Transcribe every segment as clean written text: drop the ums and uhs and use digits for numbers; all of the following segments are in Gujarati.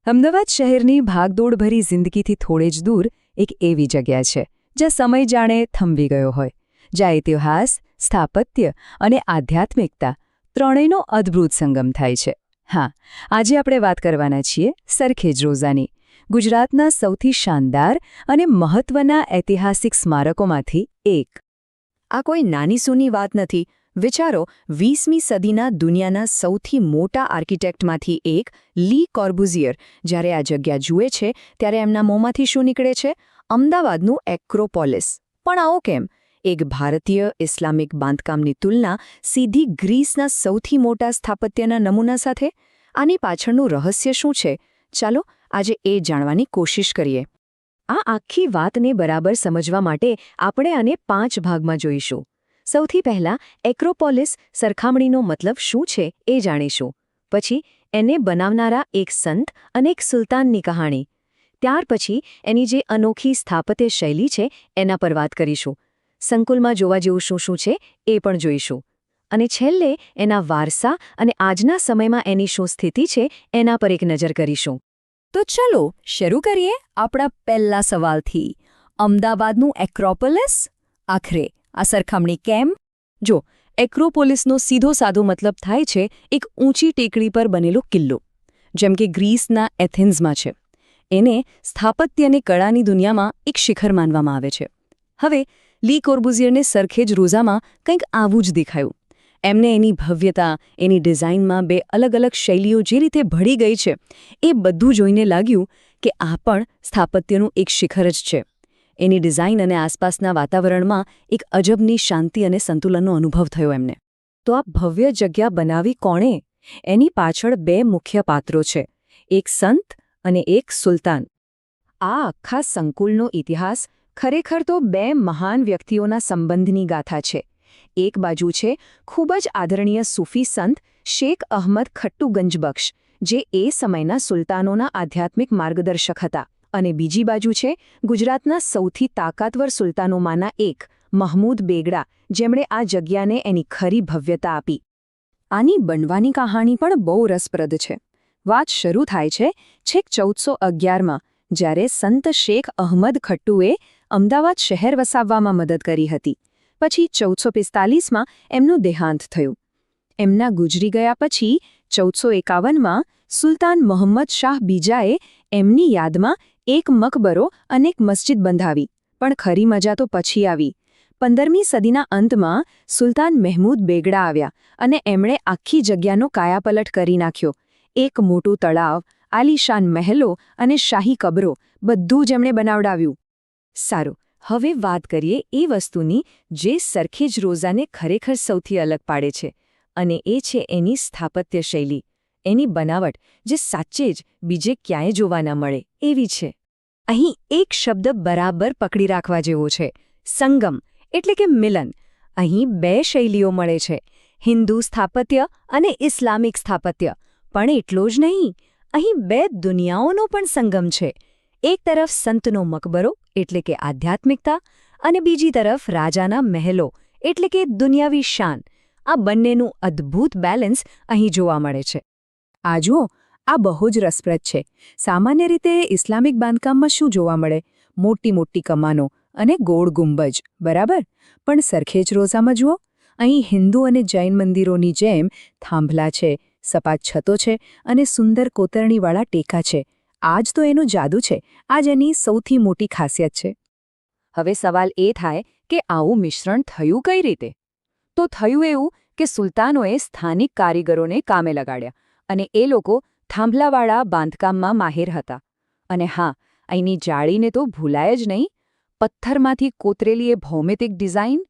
અમદાવાદ શહેરની ભાગદોડભરી જિંદગીથી થોડે જ દૂર એક એવી જગ્યા છે જ્યાં સમય જાણે થંભી ગયો હોય, જ્યાં ઇતિહાસ, સ્થાપત્ય અને આધ્યાત્મિકતા ત્રણેયનો અદ્ભુત સંગમ થાય છે. હા, આજે આપણે વાત કરવાના છીએ સરખેજ રોઝાની, ગુજરાતના સૌથી શાનદાર અને મહત્વના ઐતિહાસિક સ્મારકોમાંથી એક. આ કોઈ નાની સૂની વાત નથી. વિચારો, 20મી સદીના દુનિયાના સૌથી મોટા આર્કિટેક્ટમાંથી એક લી કોર્બુઝિયર જ્યારે આ જગ્યા જુએ છે ત્યારે એમના મોંમાંથી શું નીકળે છે? અમદાવાદનું એક્રોપોલિસ. પણ આવો કેમ? એક ભારતીય ઇસ્લામિક બાંધકામની તુલના સીધી ગ્રીસના સૌથી મોટા સ્થાપત્યના નમૂના સાથે? આની પાછળનું રહસ્ય શું છે? ચાલો આજે એ જાણવાની કોશિશ કરીએ. આ આખી વાતને બરાબર સમજવા માટે આપણે આને 5 ભાગમાં જોઈશું. સૌથી પહેલાં એક્રોપોલિસ સરખામણીનો મતલબ શું છે એ જાણીશું. પછી એને બનાવનારા એક સંત અને એક સુલતાનની કહાણી. ત્યાર પછી એની જે અનોખી સ્થાપત્ય શૈલી છે એના પર વાત કરીશું. સંકુલમાં જોવા જેવું શું છે એ પણ જોઈશું. અને છેલ્લે એના વારસા અને આજના સમયમાં એની શું સ્થિતિ છે એના પર એક નજર કરીશું. તો ચલો શરૂ કરીએ આપણા પહેલા સવાલથી. અમદાવાદનું એક્રોપોલિસ? આખરે આ સરખામણી કેમ? જો, એક્રોપોલિસનો સીધો સાધો મતલબ થાય છે એક ઊંચી ટેકરી પર બનેલો કિલ્લો, જેમ કે ગ્રીસના એથેન્સમાં છે. એને સ્થાપત્ય અને કળાની દુનિયામાં એક શિખર માનવામાં આવે છે. હવે લી કોર્બુઝિયરને સરખેજ રોઝામાં કંઈક આવું જ દેખાયું. એમને એની ભવ્યતા, એની ડિઝાઇનમાં બે અલગ અલગ શૈલીઓ જે રીતે ભળી ગઈ છે એ બધું જોઈને લાગ્યું કે આ પણ સ્થાપત્યનું એક શિખર જ છે. એની ડિઝાઇન અને આસપાસના વાતાવરણમાં એક અજબની શાંતિ અને સંતુલનનો અનુભવ થયો એમને. તો આ ભવ્ય જગ્યા બનાવી કોણે? એની પાછળ 2 મુખ્ય પાત્રો છે, એક સંત અને એક સુલતાન. આ આખા સંકુલનો ઇતિહાસ ખરેખર તો 2 મહાન વ્યક્તિઓના સંબંધની ગાથા છે. એક બાજુ છે ખૂબ જ આદરણીય સૂફી સંત શેખ અહમદ ખટ્ટુ ગંજબક્ષ, જે એ સમયના સુલતાનોના આધ્યાત્મિક માર્ગદર્શક હતા. અને બીજી બાજુ છે ગુજરાતના સૌથી તાકાતવર સુલતાનોમાંના એક મહમૂદ બેગડા, જેમણે આ જગ્યાને એની ખરી ભવ્યતા આપી. આની બનવાની કહાણી પણ બહુ રસપ્રદ છે. વાત શરૂ થાય છે છેક 1411માં, જ્યારે સંત શેખ અહમદ ખટ્ટુએ અમદાવાદ શહેર વસાવવામાં મદદ કરી હતી. પછી 1445માં એમનું દેહાંત થયું. એમના ગુજરી ગયા પછી 1451માં સુલતાન મોહમ્મદ શાહ બીજાએ એમની યાદમાં એક મકબરો અને એક મસ્જિદ બંધાવી. પણ ખરી મજા તો પછી આવી. 15મી સદીના અંતમાં સુલતાન મહેમૂદ બેગડા આવ્યા અને એમણે આખી જગ્યાનો કાયાપલટ કરી નાખ્યો. એક મોટું તળાવ, આલીશાન મહેલો અને શાહી કબરો બધું જ એમણે બનાવડાવ્યું. સારું, હવે વાત કરીએ એ વસ્તુની જે સરખેજ રોઝાને ખરેખર સૌથી અલગ પાડે છે, અને એ છે એની સ્થાપત્ય શૈલી. એની બનાવટ જે સાચે જ બીજે ક્યાંય જોવા ન મળે એવી છે. અહીં એક શબ્દ બરાબર પકડી રાખવા જેવો છે: સંગમ, એટલે કે મિલન. અહીં 2 શૈલીઓ મળે છે, હિન્દુ સ્થાપત્ય અને ઇસ્લામિક સ્થાપત્ય. પણ એટલો જ નહીં, અહીં 2 દુનિયાઓનો પણ સંગમ છે. એક તરફ સંતનો મકબરો એટલે કે આધ્યાત્મિકતા, અને બીજી તરફ રાજાના મહેલો એટલે કે દુનિયાવી શાન. આ બંનેનું અદ્ભુત બેલેન્સ અહીં જોવા મળે છે. આ જુઓ, આ બહુ જ રસપ્રદ છે. સામાન્ય રીતે ઇસ્લામિક બાંધકામમાં શું જોવા મળે? મોટી મોટી કમાનો અને ગોળ ગુંબજ, બરાબર? પણ સરખેજ રોઝામાં જુઓ, અહીં હિન્દુ અને જૈન મંદિરોની જેમ થાંભલા છે, સપાટ છતો છે અને સુંદર કોતરણીવાળા ટેકા છે. આ જ તો એનું જાદુ છે. આ જ એની સૌથી મોટી ખાસિયત છે. હવે સવાલ એ થાય કે આવું મિશ્રણ થયું કઈ રીતે? તો થયું એવું કે સુલતાનોએ સ્થાનિક કારીગરોને કામે લગાડ્યા, અને એ લોકો થાંભલાવાળા બાંધકામમાં માહિર હતા. અને હા, અહીંની જાળીને તો ભૂલાય જ નહીં. પથ્થરમાંથી કોતરેલી એ ભૌમિતિક ડિઝાઇન.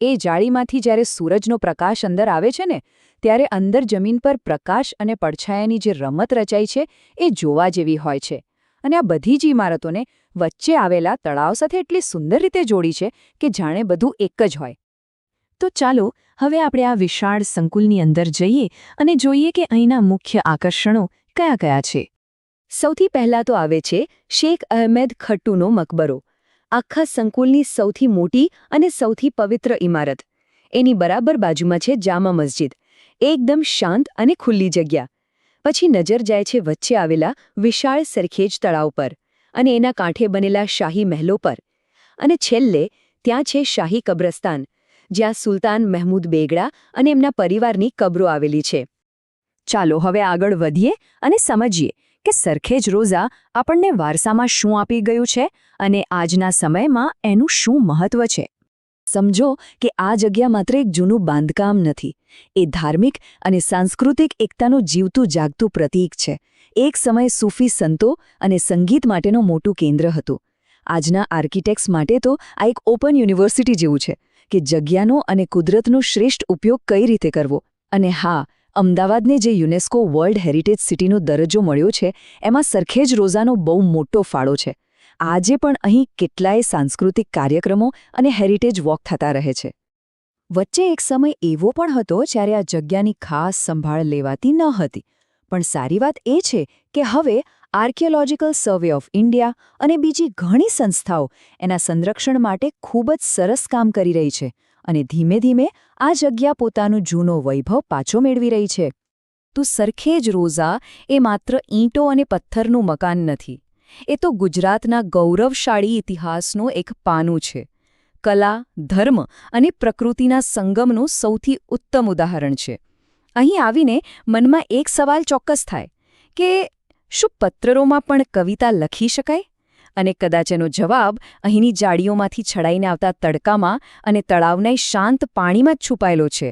એ જાળીમાંથી જ્યારે સૂરજનો પ્રકાશ અંદર આવે છે ને, ત્યારે અંદર જમીન પર પ્રકાશ અને પડછાયાની જે રમત રચાઈ છે એ જોવા જેવી હોય છે. અને આ બધી જ ઇમારતોને વચ્ચે આવેલા તળાવ સાથે એટલી સુંદર રીતે જોડી છે કે જાણે બધું એક જ હોય. તો ચાલો હવે આપણે આ વિશાળ સંકુલની અંદર જઈએ અને જોઈએ કે અહીંના મુખ્ય આકર્ષણો કયા કયા છે. સૌથી પહેલાં તો આવે છે શેખ અહમદ ખટ્ટુનો મકબરો. આખા સંકુલની સૌથી મોટી અને સૌથી પવિત્ર ઇમારત. એની બરાબર બાજુમાં છે જામા મસ્જિદ. એકદમ શાંત અને ખુલ્લી જગ્યા. પછી નજર જાય છે વચ્ચે આવેલા વિશાળ સરખેજ તળાવ પર અને એના કાંઠે બનેલા શાહી મહેલો પર. અને છેલ્લે ત્યાં છે શાહી કબ્રસ્તાન, જ્યાં સુલતાન મહેમૂદ બેગડા અને એમના પરિવારની કબરો આવેલી છે. ચાલો હવે આગળ વધીએ અને સમજીએ કે સરખેજ રોઝા આપણને વારસામાં શું આપી ગયું છે અને આજના સમયમાં એનું શું મહત્વ છે. સમજો કે આ જગ્યા માત્ર એક જૂનું બાંધકામ નથી, એ ધાર્મિક અને સાંસ્કૃતિક એકતાનું જીવતું જાગતું પ્રતીક છે. એક સમયે સૂફી સંતો અને સંગીત માટેનું મોટું કેન્દ્ર હતું. આજના આર્કિટેક્ટ્સ માટે તો આ એક ઓપન યુનિવર્સિટી જેવું છે કે જગ્યાનો અને કુદરતનો શ્રેષ્ઠ ઉપયોગ કઈ રીતે કરવો. અને હા, અમદાવાદને જે યુનેસ્કો વર્લ્ડ હેરિટેજ સિટીનો દરજ્જો મળ્યો છે, એમાં સરખેજ રોઝાનો બહુ મોટો ફાળો છે. આજે પણ અહીં કેટલાય સાંસ્કૃતિક કાર્યક્રમો અને હેરિટેજ વોક થતા રહે છે. વચ્ચે એક સમય એવો પણ હતો જ્યારે આ જગ્યાની ખાસ સંભાળ લેવાતી ન હતી. પણ સારી વાત એ છે કે હવે આર્કિયોલોજીકલ સર્વે ઓફ ઇન્ડિયા અને બીજી ઘણી સંસ્થાઓ એના સંરક્ષણ માટે ખૂબ જ સરસ કામ કરી રહી છે અને ધીમે ધીમે આ જગ્યા પોતાનો જૂનો વૈભવ પાછો મેળવી રહી છે. તો સરખેજ રોઝા એ માત્ર ઈંટો અને પથ્થરનું મકાન નથી. એ તો ગુજરાતના ગૌરવશાળી ઇતિહાસનું એક પાનું છે. કલા, ધર્મ અને પ્રકૃતિના સંગમનું સૌથી ઉત્તમ ઉદાહરણ છે. અહીં આવીને મનમાં એક સવાલ ચોક્કસ થાય કે શું પત્થરોમાં પણ કવિતા લખી શકાય? અને કદાચ એનો જવાબ અહીંની જાળીઓમાંથી છડાઈને આવતા તડકામાં અને તળાવના શાંત પાણીમાં જ છુપાયેલો છે.